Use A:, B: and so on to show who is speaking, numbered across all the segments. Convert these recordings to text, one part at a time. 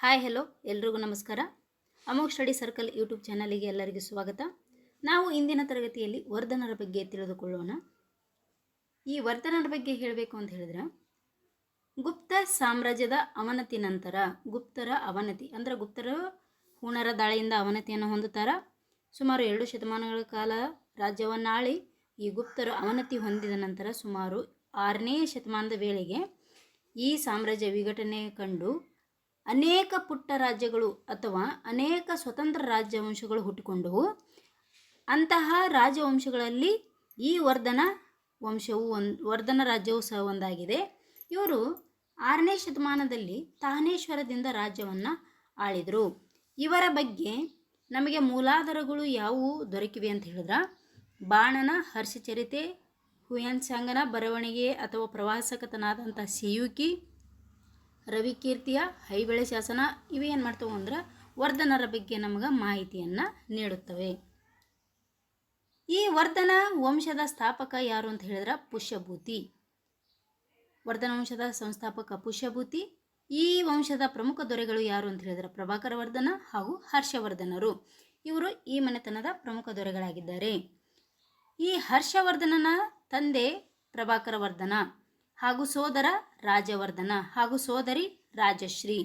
A: Hi hello ಎಲ್ರಿಗೂ ನಮಸ್ಕಾರ. Amogh study circle YouTube ಚಾನಲಿಗೆ ಎಲ್ಲರಿಗೂ ಸ್ವಾಗತ. ನಾವು ಇಂದಿನ ತರಗತಿಯಲ್ಲಿ ವರ್ಧನರ ಬಗ್ಗೆ ತಿಳಿದುಕೊಳ್ಳೋಣ. ಈ ವರ್ಧನರ ಬಗ್ಗೆ ಹೇಳಬೇಕು ಅಂತ ಹೇಳಿದ್ರೆ, ಗುಪ್ತ ಸಾಮ್ರಾಜ್ಯದ ಅವನತಿ ನಂತರ ಗುಪ್ತರ ಅವನತಿ ಅಂದರೆ ಗುಪ್ತರು ಹೂಣರ ದಾಳಿಯಿಂದ ಅವನತಿಯನ್ನು ಹೊಂದುತ್ತಾರ. ಸುಮಾರು 2 ಶತಮಾನಗಳ ಕಾಲ ರಾಜ್ಯವನ್ನು ಆಳಿ ಈ ಗುಪ್ತರು ಅವನತಿ ಹೊಂದಿದ ನಂತರ ಸುಮಾರು 6ನೇ ಶತಮಾನದ ವೇಳೆಗೆ ಈ ಸಾಮ್ರಾಜ್ಯ ವಿಘಟನೆ ಕಂಡು ಅನೇಕ ಪುಟ್ಟ ರಾಜ್ಯಗಳು ಅಥವಾ ಅನೇಕ ಸ್ವತಂತ್ರ ರಾಜ್ಯವಂಶಗಳು ಹುಟ್ಟಿಕೊಂಡವು. ಅಂತಹ ರಾಜವಂಶಗಳಲ್ಲಿ ಈ ವರ್ಧನ ರಾಜ್ಯವು ಸಹ ಒಂದಾಗಿದೆ. ಇವರು 6ನೇ ಶತಮಾನದಲ್ಲಿ ತಾಹನೇಶ್ವರದಿಂದ ರಾಜ್ಯವನ್ನು ಆಳಿದರು. ಇವರ ಬಗ್ಗೆ ನಮಗೆ ಮೂಲಾಧಾರಗಳು ಯಾವುವು ದೊರಕಿವೆ ಅಂತ ಹೇಳಿದ್ರೆ, ಬಾಣನ ಹರ್ಷಚರಿತೆ, ಹುಯನ್ಸಾಂಗನ ಬರವಣಿಗೆ ಅಥವಾ ಪ್ರವಾಸಕತನಾದಂಥ ಸಿಯುಕಿ, ರವಿಕೀರ್ತಿಯ ಐಹೊಳೆ ಶಾಸನ ಇವೇನು ಮಾಡ್ತವೆ ಅಂದ್ರೆ ವರ್ಧನರ ಬಗ್ಗೆ ನಮಗೆ ಮಾಹಿತಿಯನ್ನು ನೀಡುತ್ತವೆ. ಈ ವರ್ಧನ ವಂಶದ ಸ್ಥಾಪಕ ಯಾರು ಅಂತ ಹೇಳಿದ್ರೆ ಪುಷ್ಯಭೂತಿ. ವರ್ಧನ ವಂಶದ ಸಂಸ್ಥಾಪಕ ಪುಷ್ಯಭೂತಿ. ಈ ವಂಶದ ಪ್ರಮುಖ ದೊರೆಗಳು ಯಾರು ಅಂತ ಹೇಳಿದ್ರೆ ಪ್ರಭಾಕರ ವರ್ಧನ ಹಾಗೂ ಹರ್ಷವರ್ಧನರು. ಇವರು ಈ ಮನೆತನದ ಪ್ರಮುಖ ದೊರೆಗಳಾಗಿದ್ದಾರೆ. ಈ ಹರ್ಷವರ್ಧನನ ತಂದೆ ಪ್ರಭಾಕರ ವರ್ಧನ ಹಾಗೂ ಸೋದರ ರಾಜವರ್ಧನ ಹಾಗೂ ಸೋದರಿ ರಾಜಶ್ರೀ.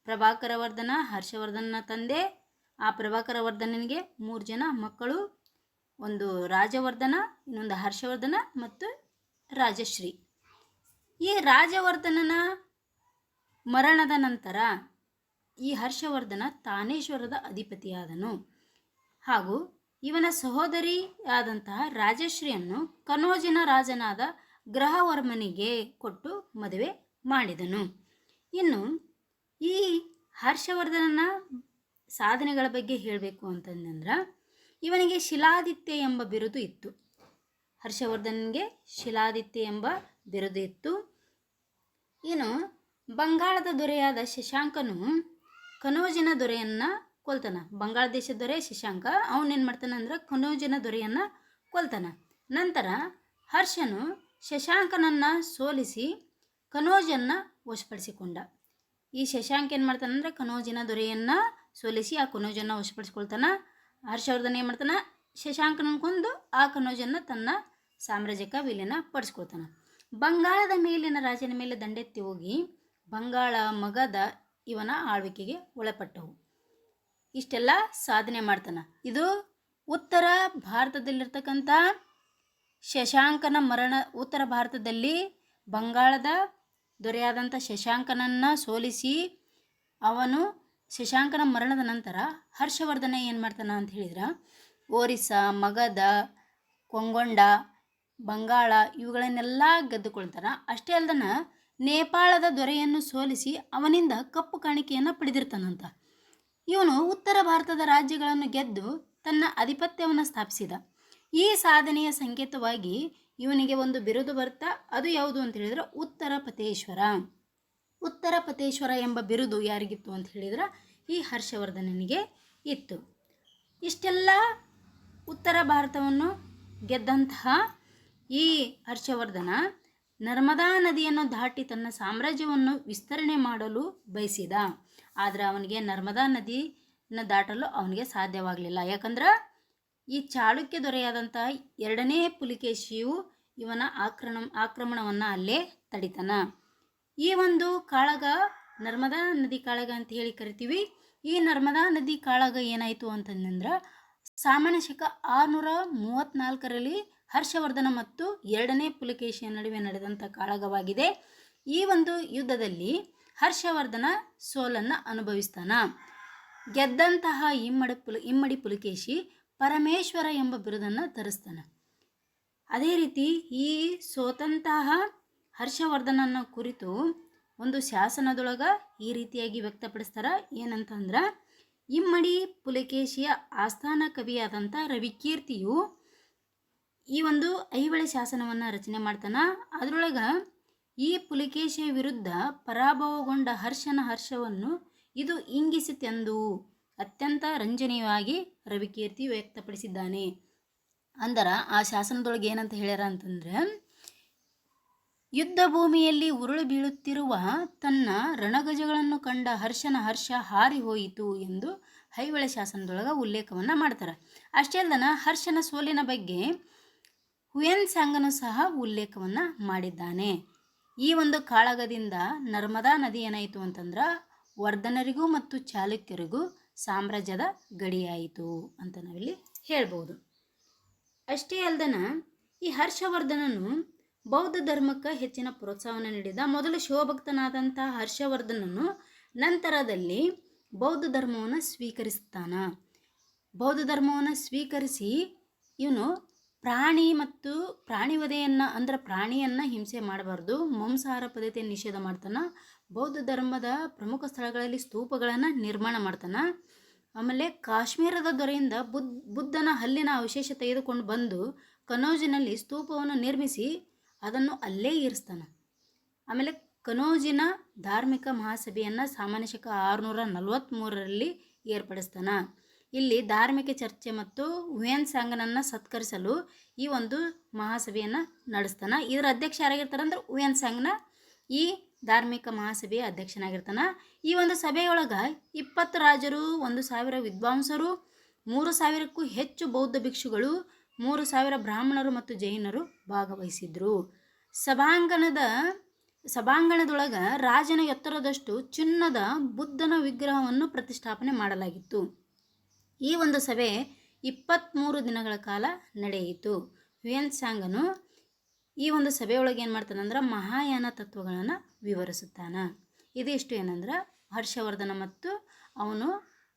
A: ಪ್ರಭಾಕರ ವರ್ಧನ ಹರ್ಷವರ್ಧನನ ತಂದೆ. ಆ ಪ್ರಭಾಕರ ವರ್ಧನನಿಗೆ 3 ಜನ ಮಕ್ಕಳು, ಒಂದು ರಾಜವರ್ಧನ, ಇನ್ನೊಂದು ಹರ್ಷವರ್ಧನ ಮತ್ತು ರಾಜಶ್ರೀ. ಈ ರಾಜವರ್ಧನನ ಮರಣದ ನಂತರ ಈ ಹರ್ಷವರ್ಧನ ತಾನೇಶ್ವರದ ಅಧಿಪತಿಯಾದನು ಹಾಗೂ ಇವನ ಸಹೋದರಿಯಾದಂತಹ ರಾಜಶ್ರೀಯನ್ನು ಕನೋಜಿನ ರಾಜನಾದ ಗ್ರಹವರ್ಮನಿಗೆ ಕೊಟ್ಟು ಮದುವೆ ಮಾಡಿದನು. ಇನ್ನು ಈ ಹರ್ಷವರ್ಧನನ ಸಾಧನೆಗಳ ಬಗ್ಗೆ ಹೇಳಬೇಕು ಅಂತಂದ್ರೆ, ಇವನಿಗೆ ಶಿಲಾದಿತ್ಯ ಎಂಬ ಬಿರುದು ಇತ್ತು. ಹರ್ಷವರ್ಧನಿಗೆ ಶಿಲಾದಿತ್ಯ ಎಂಬ ಬಿರುದು ಇತ್ತು. ಇನ್ನು ಬಂಗಾಳದ ದೊರೆಯಾದ ಶಶಾಂಕನು ಕನೋಜಿನ ದೊರೆಯನ್ನು ಕೊಲ್ತಾನ. ಬಂಗಾಳ ದೇಶದ ದೊರೆ ಶಶಾಂಕ ಅವನೇನು ಮಾಡ್ತಾನಂದ್ರೆ ಕನೋಜಿನ ದೊರೆಯನ್ನು ಕೊಲ್ತಾನ. ನಂತರ ಹರ್ಷನು ಶಶಾಂಕನನ್ನು ಸೋಲಿಸಿ ಕನೋಜನ್ನು ವಶಪಡಿಸಿಕೊಂಡ. ಈ ಶಶಾಂಕ ಏನು ಮಾಡ್ತಾನಂದ್ರೆ ಕನೋಜಿನ ದೊರೆಯನ್ನು ಸೋಲಿಸಿ ಆ ಕನೋಜನ್ನು ವಶಪಡಿಸ್ಕೊಳ್ತಾನ. ಹರ್ಷವರ್ಧನ ಏನು ಮಾಡ್ತಾನೆ, ಶಶಾಂಕನನ್ನು ಕೊಂದು ಆ ಕನೋಜನ್ನು ತನ್ನ ಸಾಮ್ರಾಜ್ಯಕ್ಕೆ ವಿಲೀನ ಪಡಿಸ್ಕೊಳ್ತಾನ. ಬಂಗಾಳದ ಮೇಲಿನ ರಾಜನ ಮೇಲೆ ದಂಡೆತ್ತಿ ಹೋಗಿ ಬಂಗಾಳ, ಮಗಧ ಇವನ ಆಳ್ವಿಕೆಗೆ ಒಳಪಟ್ಟವು. ಇಷ್ಟೆಲ್ಲ ಸಾಧನೆ ಮಾಡ್ತಾನೆ. ಇದು ಉತ್ತರ ಭಾರತದಲ್ಲಿರ್ತಕ್ಕಂಥ ಶಶಾಂಕನ ಮರಣ. ಉತ್ತರ ಭಾರತದಲ್ಲಿ ಬಂಗಾಳದ ದೊರೆಯಾದಂಥ ಶಶಾಂಕನನ್ನು ಸೋಲಿಸಿ ಅವನು ಶಶಾಂಕನ ಮರಣದ ನಂತರ ಹರ್ಷವರ್ಧನ ಏನು ಮಾಡ್ತಾನೆ ಅಂತ ಹೇಳಿದ್ರೆ ಒರಿಸ್ಸಾ, ಮಗಧ, ಕೊಂಗೊಂಡ, ಬಂಗಾಳ ಇವುಗಳನ್ನೆಲ್ಲ ಗೆದ್ದುಕೊಳ್ತಾನೆ. ಅಷ್ಟೇ ಅಲ್ದನ ನೇಪಾಳದ ದೊರೆಯನ್ನು ಸೋಲಿಸಿ ಅವನಿಂದ ಕಪ್ಪು ಕಾಣಿಕೆಯನ್ನು ಪಡೆದಿರ್ತಾನಂತ. ಇವನು ಉತ್ತರ ಭಾರತದ ರಾಜ್ಯಗಳನ್ನು ಗೆದ್ದು ತನ್ನ ಆಧಿಪತ್ಯವನ್ನು ಸ್ಥಾಪಿಸಿದ. ಈ ಸಾಧನೆಯ ಸಂಕೇತವಾಗಿ ಇವನಿಗೆ ಒಂದು ಬಿರುದು ಬರ್ತಾ, ಅದು ಯಾವುದು ಅಂತ ಹೇಳಿದ್ರೆ ಉತ್ತರ ಪತೇಶ್ವರ. ಉತ್ತರ ಪತೇಶ್ವರ ಎಂಬ ಬಿರುದು ಯಾರಿಗಿತ್ತು ಅಂತ ಹೇಳಿದ್ರೆ ಈ ಹರ್ಷವರ್ಧನನಿಗೆ ಇತ್ತು. ಇಷ್ಟೆಲ್ಲ ಉತ್ತರ ಭಾರತವನ್ನು ಗೆದ್ದಂತಹ ಈ ಹರ್ಷವರ್ಧನ ನರ್ಮದಾ ನದಿಯನ್ನು ದಾಟಿ ತನ್ನ ಸಾಮ್ರಾಜ್ಯವನ್ನು ವಿಸ್ತರಣೆ ಮಾಡಲು ಬಯಸಿದ. ಆದರೆ ಅವನಿಗೆ ನರ್ಮದಾ ನದಿಯನ್ನು ದಾಟಲು ಅವನಿಗೆ ಸಾಧ್ಯವಾಗಲಿಲ್ಲ. ಯಾಕಂದ್ರೆ ಈ ಚಾಳುಕ್ಯ ದೊರೆಯಾದಂಥ 2ನೇ ಪುಲಿಕೇಶಿಯು ಇವನ ಆಕ್ರಮಣವನ್ನು ಅಲ್ಲೇ ತಡಿತಾನ. ಈ ಒಂದು ಕಾಳಗ ನರ್ಮದಾ ನದಿ ಕಾಳಗ ಅಂತ ಹೇಳಿ ಕರಿತೀವಿ. ಈ ನರ್ಮದಾ ನದಿ ಕಾಳಗ ಏನಾಯಿತು ಅಂತಂದ್ರೆ ಸಾಮಾನ್ಯ ಶಕ 634ರಲ್ಲಿ ಹರ್ಷವರ್ಧನ ಮತ್ತು 2ನೇ ಪುಲಿಕೇಶಿಯ ನಡುವೆ ನಡೆದಂಥ ಕಾಳಗವಾಗಿದೆ. ಈ ಒಂದು ಯುದ್ಧದಲ್ಲಿ ಹರ್ಷವರ್ಧನ ಸೋಲನ್ನು ಅನುಭವಿಸ್ತಾನ. ಗೆದ್ದಂತಹ ಇಮ್ಮಡಿ ಪುಲಿಕೇಶಿ ಪರಮೇಶ್ವರ ಎಂಬ ಬಿರುದನ್ನು ಧರಿಸ್ತಾನೆ. ಅದೇ ರೀತಿ ಈ ಸೋತಂತಹ ಹರ್ಷವರ್ಧನನ ಕುರಿತು ಒಂದು ಶಾಸನದೊಳಗೆ ಈ ರೀತಿಯಾಗಿ ವ್ಯಕ್ತಪಡಿಸ್ತಾರೆ. ಏನಂತಂದ್ರೆ, ಇಮ್ಮಡಿ ಪುಲಿಕೇಶಿಯ ಆಸ್ಥಾನ ಕವಿಯಾದಂಥ ರವಿಕೀರ್ತಿಯು ಈ ಒಂದು ಐಹೊಳೆ ಶಾಸನವನ್ನು ರಚನೆ ಮಾಡ್ತಾನೆ. ಅದರೊಳಗೆ ಈ ಪುಲಿಕೇಶಿಯ ವಿರುದ್ಧ ಪರಾಭವಗೊಂಡ ಹರ್ಷವನ್ನು ಇದು ಇಂಗಿಸಿತೆಂದು ಅತ್ಯಂತ ರಂಜನೀಯವಾಗಿ ರವಿಕೀರ್ತಿ ವ್ಯಕ್ತಪಡಿಸಿದ್ದಾನೆ. ಅಂದ್ರೆ ಆ ಶಾಸನದೊಳಗೆ ಏನಂತ ಹೇಳ್ಯಾರ ಅಂತಂದ್ರೆ, ಯುದ್ಧ ಭೂಮಿಯಲ್ಲಿ ಉರುಳು ಬೀಳುತ್ತಿರುವ ತನ್ನ ರಣಗಜಗಳನ್ನು ಕಂಡ ಹರ್ಷನ ಹರ್ಷ ಹಾರಿ ಹೋಯಿತು ಎಂದು ಐಹೊಳೆ ಶಾಸನದೊಳಗೆ ಉಲ್ಲೇಖವನ್ನು ಮಾಡ್ತಾರೆ. ಅಷ್ಟೇ ಅಲ್ಲದೆ ಹರ್ಷನ ಸೋಲಿನ ಬಗ್ಗೆ ಹುಯೆನ್ ಸಾಂಗನು ಸಹ ಉಲ್ಲೇಖವನ್ನು ಮಾಡಿದ್ದಾನೆ. ಈ ಒಂದು ಕಾಳಗದಿಂದ ನರ್ಮದಾ ನದಿ ಏನಾಯಿತು ಅಂತಂದ್ರೆ ವರ್ಧನರಿಗೂ ಮತ್ತು ಚಾಲುಕ್ಯರಿಗೂ ಸಾಮ್ರಾಜ್ಯದ ಗಡಿಯಾಯಿತು ಅಂತ ನಾವಿಲ್ಲಿ ಹೇಳ್ಬೋದು. ಅಷ್ಟೇ ಅಲ್ಲದನ ಈ ಹರ್ಷವರ್ಧನನು ಬೌದ್ಧ ಧರ್ಮಕ್ಕೆ ಹೆಚ್ಚಿನ ಪ್ರೋತ್ಸಾಹವನ್ನು ನೀಡಿದ. ಮೊದಲು ಶಿವಭಕ್ತನಾದಂಥ ಹರ್ಷವರ್ಧನನು ನಂತರದಲ್ಲಿ ಬೌದ್ಧ ಧರ್ಮವನ್ನು ಸ್ವೀಕರಿಸ್ತಾನ. ಬೌದ್ಧ ಧರ್ಮವನ್ನು ಸ್ವೀಕರಿಸಿ ಇವನು ಪ್ರಾಣಿ ಮತ್ತು ಪ್ರಾಣಿವಧೆಯನ್ನು ಅಂದ್ರೆ ಪ್ರಾಣಿಯನ್ನು ಹಿಂಸೆ ಮಾಡಬಾರ್ದು, ಮಾಂಸಾಹಾರ ಪದ್ಧತಿಯನ್ನು ನಿಷೇಧ ಮಾಡ್ತಾನೆ. ಬೌದ್ಧ ಧರ್ಮದ ಪ್ರಮುಖ ಸ್ಥಳಗಳಲ್ಲಿ ಸ್ತೂಪಗಳನ್ನು ನಿರ್ಮಾಣ ಮಾಡ್ತಾನೆ. ಆಮೇಲೆ ಕಾಶ್ಮೀರದ ದೊರೆಯಿಂದ ಬುದ್ಧನ ಹಲ್ಲಿನ ಅವಶೇಷ ತೆಗೆದುಕೊಂಡು ಬಂದು ಕನೌಜಿನಲ್ಲಿ ಸ್ತೂಪವನ್ನು ನಿರ್ಮಿಸಿ ಅದನ್ನು ಅಲ್ಲೇ ಇರಿಸ್ತಾನೆ. ಆಮೇಲೆ ಕನೌಜಿನ ಧಾರ್ಮಿಕ ಮಹಾಸಭೆಯನ್ನು ಸಾಮಾನ್ಯ ಶಕ 643ರಲ್ಲಿ ಏರ್ಪಡಿಸ್ತಾನೆ. ಇಲ್ಲಿ ಧಾರ್ಮಿಕ ಚರ್ಚೆ ಮತ್ತು ಹುಯೆನ್ ಸಾಂಗನನ್ನು ಸತ್ಕರಿಸಲು ಈ ಒಂದು ಮಹಾಸಭೆಯನ್ನು ನಡೆಸ್ತಾನೆ. ಇದರ ಅಧ್ಯಕ್ಷ ಯಾರಾಗಿರ್ತಾರೆ ಅಂದ್ರೆ ಹುಯೆನ್ ಸಾಂಗ್ನ ಈ ಧಾರ್ಮಿಕ ಮಹಾಸಭೆಯ ಅಧ್ಯಕ್ಷನಾಗಿರ್ತಾನೆ. ಈ ಒಂದು ಸಭೆಯೊಳಗೆ 20 ರಾಜರು, 1000 ವಿದ್ವಾಂಸರು, 3000ಕ್ಕೂ ಹೆಚ್ಚು ಬೌದ್ಧ ಭಿಕ್ಷುಗಳು, 3000 ಬ್ರಾಹ್ಮಣರು ಮತ್ತು ಜೈನರು ಭಾಗವಹಿಸಿದ್ರು. ಸಭಾಂಗಣದೊಳಗೆ ರಾಜನ ಎತ್ತರದಷ್ಟು ಚಿನ್ನದ ಬುದ್ಧನ ವಿಗ್ರಹವನ್ನು ಪ್ರತಿಷ್ಠಾಪನೆ ಮಾಡಲಾಗಿತ್ತು. ಈ ಒಂದು ಸಭೆ 23 ದಿನಗಳ ಕಾಲ ನಡೆಯಿತು. ಹುಯೆನ್ ಸಾಂಗನು ಈ ಒಂದು ಸಭೆಯೊಳಗೆ ಏನು ಮಾಡ್ತಾನೆ ಅಂದ್ರೆ ಮಹಾಯಾನ ತತ್ವಗಳನ್ನು ವಿವರಿಸುತ್ತಾನೆ. ಇದಿಷ್ಟು ಏನಂದ್ರೆ ಹರ್ಷವರ್ಧನ ಮತ್ತು ಅವನು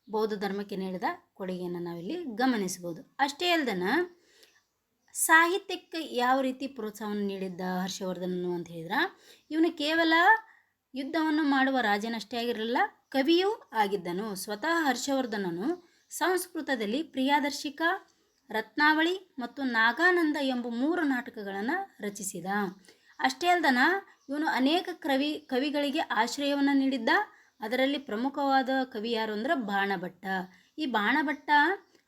A: ಬೌದ್ಧ ಧರ್ಮಕ್ಕೆ ನೀಡಿದ ಕೊಡುಗೆಯನ್ನು ನಾವಿಲ್ಲಿ ಗಮನಿಸ್ಬೋದು. ಅಷ್ಟೇ ಅಲ್ದನ ಸಾಹಿತ್ಯಕ್ಕೆ ಯಾವ ರೀತಿ ಪ್ರೋತ್ಸಾಹವನ್ನು ನೀಡಿದ್ದ ಹರ್ಷವರ್ಧನನು ಅಂತ ಹೇಳಿದ್ರೆ ಇವನು ಕೇವಲ ಯುದ್ಧವನ್ನು ಮಾಡುವ ರಾಜನಷ್ಟೇ ಆಗಿರಲಿಲ್ಲ, ಕವಿಯೂ ಆಗಿದ್ದನು. ಸ್ವತಃ ಹರ್ಷವರ್ಧನನು ಸಂಸ್ಕೃತದಲ್ಲಿ ಪ್ರಿಯಾದರ್ಶಿಕ, ರತ್ನಾವಳಿ ಮತ್ತು ನಾಗಾನಂದ ಎಂಬ 3 ನಾಟಕಗಳನ್ನು ರಚಿಸಿದ. ಅಷ್ಟೇ ಅಲ್ದನ ಇವನು ಅನೇಕ ಕವಿಗಳಿಗೆ ಆಶ್ರಯವನ್ನು ನೀಡಿದ್ದ. ಅದರಲ್ಲಿ ಪ್ರಮುಖವಾದ ಕವಿ ಯಾರು ಅಂದ್ರೆ ಬಾಣಭಟ್ಟ. ಈ ಬಾಣಭಟ್ಟ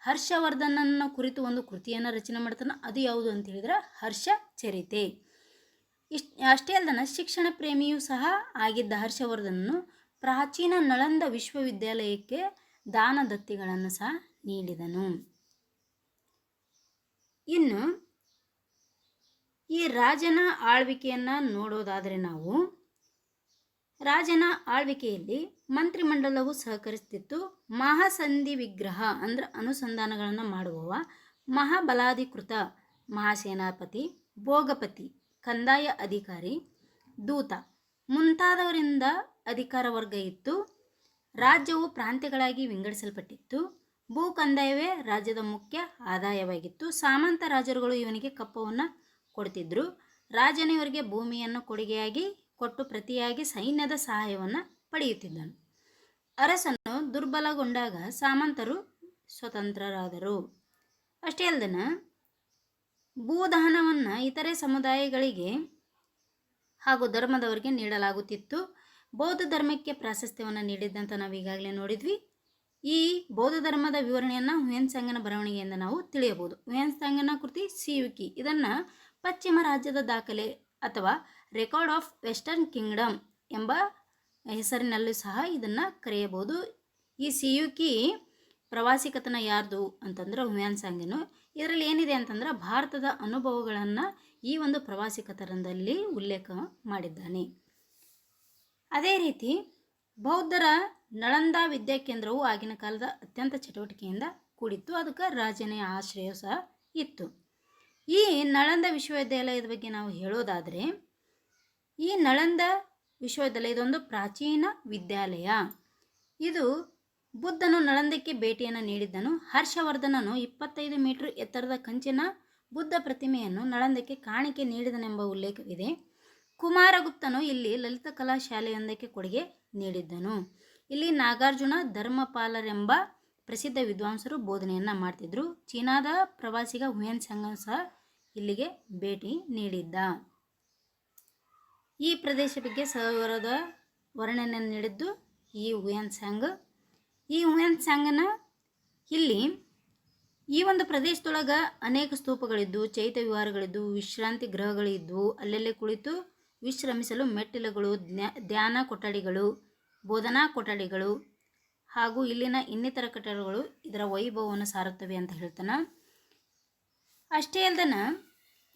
A: ಹರ್ಷವರ್ಧನನ ಕುರಿತು ಒಂದು ಕೃತಿಯನ್ನು ರಚನೆ ಮಾಡ್ತಾನೆ. ಅದು ಯಾವುದು ಅಂತ ಹೇಳಿದ್ರೆ ಹರ್ಷ ಚರಿತೆ. ಅಷ್ಟೇ ಅಲ್ದನ ಶಿಕ್ಷಣ ಪ್ರೇಮಿಯೂ ಸಹ ಆಗಿದ್ದ ಹರ್ಷವರ್ಧನನು ಪ್ರಾಚೀನ ನಳಂದ ವಿಶ್ವವಿದ್ಯಾಲಯಕ್ಕೆ ದಾನ ದತ್ತಿಗಳನ್ನು ಸಹ ನೀಡಿದನು. ಇನ್ನು ಈ ರಾಜನ ಆಳ್ವಿಕೆಯನ್ನು ನೋಡೋದಾದರೆ ನಾವು ರಾಜನ ಆಳ್ವಿಕೆಯಲ್ಲಿ ಮಂತ್ರಿಮಂಡಲವು ಸಹಕರಿಸುತ್ತಿತ್ತು. ಮಹಾಸಂಧಿ ವಿಗ್ರಹ ಅಂದ್ರೆ ಅನುಸಂಧಾನಗಳನ್ನು ಮಾಡುವವ, ಮಹಾಬಲಾಧಿಕೃತ, ಮಹಾಸೇನಾಪತಿ, ಭೋಗಪತಿ, ಕಂದಾಯ ಅಧಿಕಾರಿ, ದೂತ ಮುಂತಾದವರಿಂದ ಅಧಿಕಾರ ವರ್ಗ ಇತ್ತು. ರಾಜ್ಯವು ಪ್ರಾಂತ್ಯಗಳಾಗಿ ವಿಂಗಡಿಸಲ್ಪಟ್ಟಿತ್ತು. ಭೂ ಕಂದಾಯವೇ ರಾಜ್ಯದ ಮುಖ್ಯ ಆದಾಯವಾಗಿತ್ತು. ಸಾಮಂತ ರಾಜರುಗಳು ಇವನಿಗೆ ಕಪ್ಪವನ್ನು ಕೊಡ್ತಿದ್ರು. ರಾಜನು ಇವರಿಗೆ ಭೂಮಿಯನ್ನು ಕೊಡುಗೆಯಾಗಿ ಕೊಟ್ಟು ಪ್ರತಿಯಾಗಿ ಸೈನ್ಯದ ಸಹಾಯವನ್ನು ಪಡೆಯುತ್ತಿದ್ದನು. ಅರಸನು ದುರ್ಬಲಗೊಂಡಾಗ ಸಾಮಂತರು ಸ್ವತಂತ್ರರಾದರು. ಅಷ್ಟೇ ಅಲ್ದನ ಭೂದಾನವನ್ನು ಇತರೆ ಸಮುದಾಯಗಳಿಗೆ ಹಾಗೂ ಧರ್ಮದವರಿಗೆ ನೀಡಲಾಗುತ್ತಿತ್ತು. ಬೌದ್ಧ ಧರ್ಮಕ್ಕೆ ಪ್ರಾಶಸ್ತ್ಯವನ್ನು ನೀಡಿದ್ದಂತ ನಾವು ಈಗಾಗಲೇ ನೋಡಿದ್ವಿ. ಈ ಬೌದ್ಧ ಧರ್ಮದ ವಿವರಣೆಯನ್ನು ಹುಯೆನ್ ಸಾಂಗನ ಬರವಣಿಗೆಯಿಂದ ನಾವು ತಿಳಿಯಬಹುದು. ಹುಯೆನ್ ಸಾಂಗನ ಕೃತಿ ಸಿಯುಕಿ ಇದನ್ನು ಪಶ್ಚಿಮ ರಾಜ್ಯದ ದಾಖಲೆ ಅಥವಾ ರೆಕಾರ್ಡ್ ಆಫ್ ವೆಸ್ಟರ್ನ್ ಕಿಂಗ್ಡಮ್ ಎಂಬ ಹೆಸರಿನಲ್ಲೂ ಸಹ ಇದನ್ನು ಕರೆಯಬಹುದು. ಈ ಸಿಯುಕಿ ಪ್ರವಾಸಿ ಕಥನ ಯಾರ್ದು ಅಂತಂದ್ರೆ ಹುಯೆನ್ ಸಾಂಗನು. ಇದರಲ್ಲಿ ಏನಿದೆ ಅಂತಂದ್ರೆ ಭಾರತದ ಅನುಭವಗಳನ್ನು ಈ ಒಂದು ಪ್ರವಾಸಿ ಕಥನದಲ್ಲಿ ಉಲ್ಲೇಖ ಮಾಡಿದ್ದಾನೆ. ಅದೇ ರೀತಿ ಬೌದ್ಧರ ನಳಂದ ವಿದ್ಯಾಕೇಂದ್ರವು ಆಗಿನ ಕಾಲದ ಅತ್ಯಂತ ಚಟುವಟಿಕೆಯಿಂದ ಕೂಡಿತ್ತು. ಅದಕ್ಕೆ ರಾಜನ ಆಶ್ರಯ ಸಹ ಇತ್ತು. ಈ ನಳಂದ ವಿಶ್ವವಿದ್ಯಾಲಯದ ಬಗ್ಗೆ ನಾವು ಹೇಳೋದಾದರೆ ಈ ನಳಂದ ವಿಶ್ವವಿದ್ಯಾಲಯ ಇದೊಂದು ಪ್ರಾಚೀನ ವಿದ್ಯಾಲಯ. ಇದು ಬುದ್ಧನು ನಳಂದಕ್ಕೆ ಭೇಟಿಯನ್ನು ನೀಡಿದ್ದನು. ಹರ್ಷವರ್ಧನನು 25 ಮೀಟರ್ ಎತ್ತರದ ಕಂಚಿನ ಬುದ್ಧ ಪ್ರತಿಮೆಯನ್ನು ನಳಂದಕ್ಕೆ ಕಾಣಿಕೆ ನೀಡಿದನೆಂಬ ಉಲ್ಲೇಖವಿದೆ. ಕುಮಾರಗುಪ್ತನು ಇಲ್ಲಿ ಲಲಿತ ಕಲಾ ಶಾಲೆಯೊಂದಕ್ಕೆ ಕೊಡುಗೆ ನೀಡಿದ್ದನು. ಇಲ್ಲಿ ನಾಗಾರ್ಜುನ ಧರ್ಮಪಾಲರೆಂಬ ಪ್ರಸಿದ್ಧ ವಿದ್ವಾಂಸರು ಬೋಧನೆಯನ್ನು ಮಾಡ್ತಿದ್ರು. ಚೀನಾದ ಪ್ರವಾಸಿಗ ಹುಯೆನ್ ಸಾಂಗ್ ಸಹ ಇಲ್ಲಿಗೆ ಭೇಟಿ ನೀಡಿದ್ದ. ಈ ಪ್ರದೇಶ ಬಗ್ಗೆ ಸವಿವರದ ವರ್ಣನೆಯನ್ನು ನೀಡಿದ್ದು ಈ ಹುಯೆನ್ ಸಾಂಗ್. ಈ ಹುಯೆನ್ ಸಾಂಗನ ಇಲ್ಲಿ ಈ ಒಂದು ಪ್ರದೇಶದೊಳಗೆ ಅನೇಕ ಸ್ತೂಪಗಳಿದ್ದು, ಚೈತ್ಯ ವಿಹಾರಗಳಿದ್ದು, ವಿಶ್ರಾಂತಿ ಗೃಹಗಳಿದ್ವು. ಅಲ್ಲೆಲ್ಲೇ ಕುಳಿತು ವಿಶ್ರಮಿಸಲು ಮೆಟ್ಟಿಲುಗಳು, ಧ್ಯಾನ ಕೊಠಡಿಗಳು, ಬೋಧನಾ ಕೊಠಡಿಗಳು ಹಾಗೂ ಇಲ್ಲಿನ ಇನ್ನಿತರ ಕಟ್ಟಡಗಳು ಇದರ ವೈಭವವನ್ನು ಸಾರುತ್ತವೆ ಅಂತ ಹೇಳ್ತಾನೆ. ಅಷ್ಟೇ ಅಲ್ದನ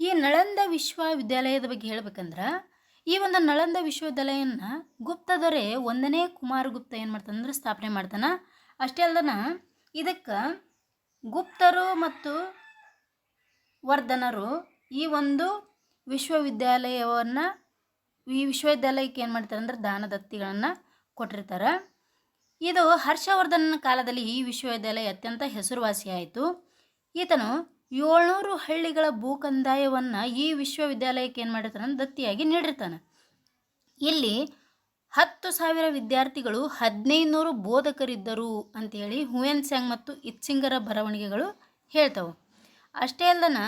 A: ಈ ನಳಂದ ವಿಶ್ವವಿದ್ಯಾಲಯದ ಬಗ್ಗೆ ಹೇಳ್ಬೇಕಂದ್ರೆ ಈ ಒಂದು ನಳಂದ ವಿಶ್ವವಿದ್ಯಾಲಯನ ಗುಪ್ತ ದೊರೆ 1ನೇ ಕುಮಾರಗುಪ್ತ ಏನು ಮಾಡ್ತಾನಂದ್ರೆ ಸ್ಥಾಪನೆ ಮಾಡ್ತಾನೆ. ಅಷ್ಟೇ ಅಲ್ದನ ಇದಕ್ಕೆ ಗುಪ್ತರು ಮತ್ತು ವರ್ಧನರು ಈ ಒಂದು ವಿಶ್ವವಿದ್ಯಾಲಯಕ್ಕೆ ಏನು ಮಾಡ್ತಾರೆ ಅಂದ್ರೆ ದಾನದತ್ತಿಗಳನ್ನು ಕೊಟ್ಟಿರ್ತಾರೆ. ಇದು ಹರ್ಷವರ್ಧನನ ಕಾಲದಲ್ಲಿ ಈ ವಿಶ್ವವಿದ್ಯಾಲಯ ಅತ್ಯಂತ ಹೆಸರುವಾಸಿಯಾಯಿತು. ಈತನು 700 ಹಳ್ಳಿಗಳ ಭೂಕಂದಾಯವನ್ನು ಈ ವಿಶ್ವವಿದ್ಯಾಲಯಕ್ಕೆ ಏನು ಮಾಡಿರ್ತಾನೆ ದತ್ತಿಯಾಗಿ ನೀಡಿರ್ತಾನೆ. ಇಲ್ಲಿ 10,000 ವಿದ್ಯಾರ್ಥಿಗಳು, 1500 ಬೋಧಕರಿದ್ದರು ಅಂಥೇಳಿ ಹುಯೆನ್ ತ್ಸಾಂಗ್ ಮತ್ತು ಇತ್ಸಿಂಗರ ಬರವಣಿಗೆಗಳು ಹೇಳ್ತವೆ. ಅಷ್ಟೇ ಅಲ್ಲದನ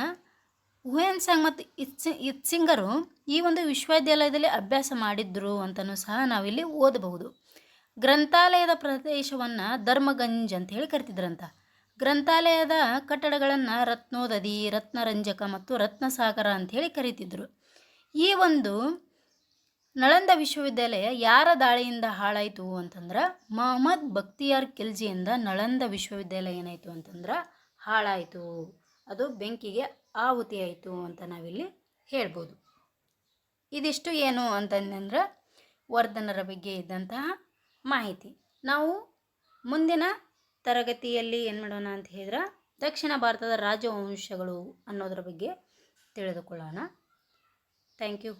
A: ಹುಯೆನ್ ತ್ಸಾಂಗ್ ಮತ್ತು ಇತ್ಸಿಂಗರು ಈ ಒಂದು ವಿಶ್ವವಿದ್ಯಾಲಯದಲ್ಲಿ ಅಭ್ಯಾಸ ಮಾಡಿದ್ರು ಅಂತಲೂ ಸಹ ನಾವಿಲ್ಲಿ ಓದಬಹುದು. ಗ್ರಂಥಾಲಯದ ಪ್ರದೇಶವನ್ನು ಧರ್ಮಗಂಜ್ ಅಂತ ಹೇಳಿ ಕರಿತಿದ್ರಂತ. ಗ್ರಂಥಾಲಯದ ಕಟ್ಟಡಗಳನ್ನು ರತ್ನೋದದಿ, ರತ್ನರಂಜಕ ಮತ್ತು ರತ್ನಸಾಗರ ಅಂಥೇಳಿ ಕರೀತಿದ್ರು. ಈ ಒಂದು ನಳಂದ ವಿಶ್ವವಿದ್ಯಾಲಯ ಯಾರ ದಾಳಿಯಿಂದ ಹಾಳಾಯಿತು ಅಂತಂದ್ರೆ ಮೊಹಮ್ಮದ್ ಬಕ್ತಿಯಾರ್ ಖಿಲ್ಜಿಯಿಂದ ನಳಂದ ವಿಶ್ವವಿದ್ಯಾಲಯ ಏನಾಯಿತು ಅಂತಂದ್ರೆ ಹಾಳಾಯಿತು, ಅದು ಬೆಂಕಿಗೆ ಆಹುತಿಯಾಯಿತು ಅಂತ ನಾವಿಲ್ಲಿ ಹೇಳ್ಬೋದು. ಇದಿಷ್ಟು ಏನು ಅಂತಂದ್ರೆ ವರ್ಧನರ ಬಗ್ಗೆ ಇದ್ದಂತಹ ಮಾಹಿತಿ. ನಾವು ಮುಂದಿನ ತರಗತಿಯಲ್ಲಿ ಏನು ಮಾಡೋಣ ಅಂತ ಹೇಳಿದ್ರೆ ದಕ್ಷಿಣ ಭಾರತದ ರಾಜವಂಶಗಳು ಅನ್ನೋದರ ಬಗ್ಗೆ ತಿಳಿದುಕೊಳ್ಳೋಣ. Thank you.